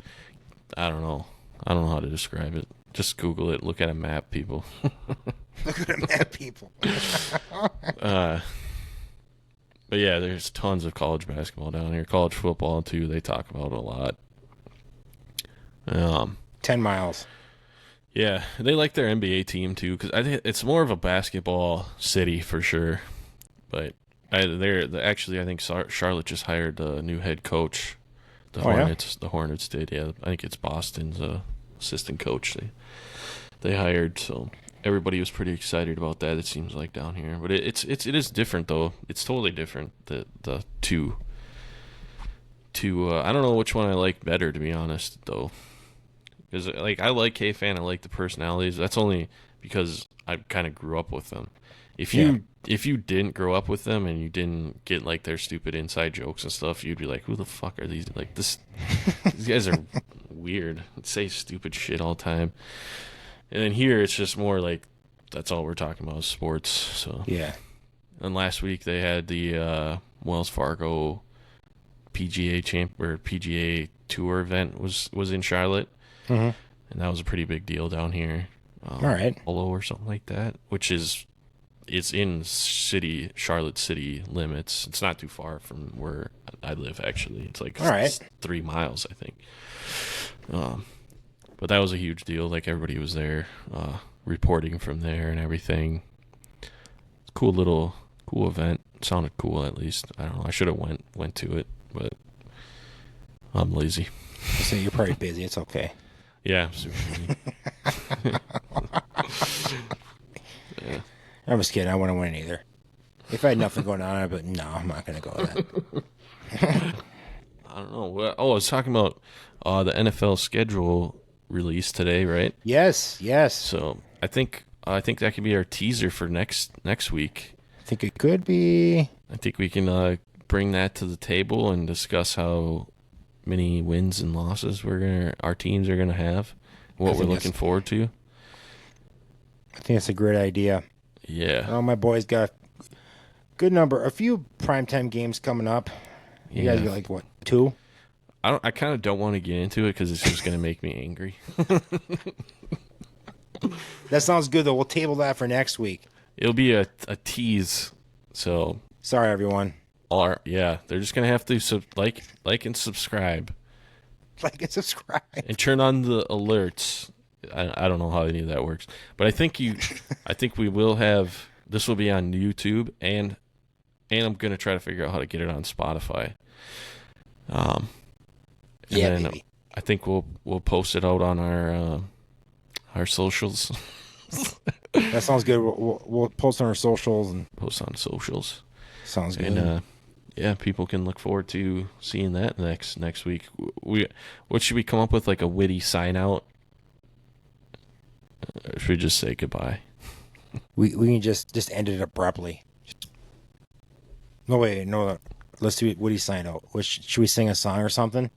I don't know how to describe it. Just Google it. Look at a map, people. Look at a map, people. But yeah, there's tons of college basketball down here. College football too. They talk about it a lot. 10 miles. Yeah, they like their NBA team too, because I think it's more of a basketball city for sure. But I think Charlotte just hired a new head coach. The Hornets. Yeah? The Hornets did. Yeah, I think it's Boston's assistant coach they hired. So everybody was pretty excited about that. It seems like down here, but it is different though. It's totally different. The two. I don't know which one I like better, to be honest though. Because like I like K-Fan, I like the personalities. That's only because I kind of grew up with them. If you didn't grow up with them and you didn't get like their stupid inside jokes and stuff, you'd be like, who the fuck are these? Like these guys are weird. They say stupid shit all the time. And then here it's just more like that's all we're talking about is sports. So yeah. And last week they had the Wells Fargo PGA Tour event was in Charlotte. Mm-hmm. And that was a pretty big deal down here. All right. Polo or something like that, which is it's in Charlotte city limits. It's not too far from where I live, actually. It's like 3 miles, I think. But that was a huge deal. Like everybody was there, reporting from there and everything. Cool event. Sounded cool, at least. I don't know. I should have went to it, but I'm lazy. So you're probably busy. It's okay. Yeah, I'm super busy. Yeah. I'm just kidding. I wouldn't win either. If I had nothing going on, but no, I'm not going to go with that. I don't know. I was talking about the NFL schedule release today, right? Yes. So I think that could be our teaser for next week. I think it could be. I think we can bring that to the table and discuss how many wins and losses our teams are gonna have, what we're looking forward to. I think that's a great idea. Yeah. Oh, my boys got a few primetime games coming up. You guys got like what, 2? I kind of don't want to get into it because it's just gonna make me angry. That sounds good though. We'll table that for next week. It'll be a tease. So sorry, everyone. They're just gonna have to like and subscribe. Like and subscribe. And turn on the alerts. I don't know how any of that works, but I think we will have. This will be on YouTube, and I'm gonna try to figure out how to get it on Spotify. Baby. I think we'll post it out on our socials. That sounds good. We'll post on our socials and post on socials. Sounds good. And people can look forward to seeing that next week. What should we come up with, like a witty sign out? Or should we just say goodbye? We can just end it abruptly. No. Let's do it. Witty sign out. Should we sing a song or something?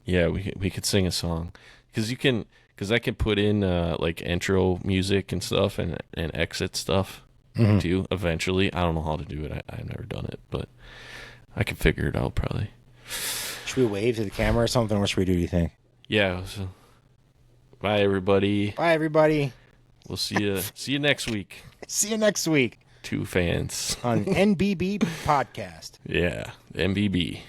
Yeah, we could sing a song because I can put in like intro music and stuff and exit stuff too. Eventually, I don't know how to do it. I've never done it, but I can figure it out probably. Should we wave to the camera or something? What should we do you think? Yeah. So, bye, everybody. Bye, everybody. We'll see you next week. See you next week. Two fans. On NBB Podcast. Yeah, NBB.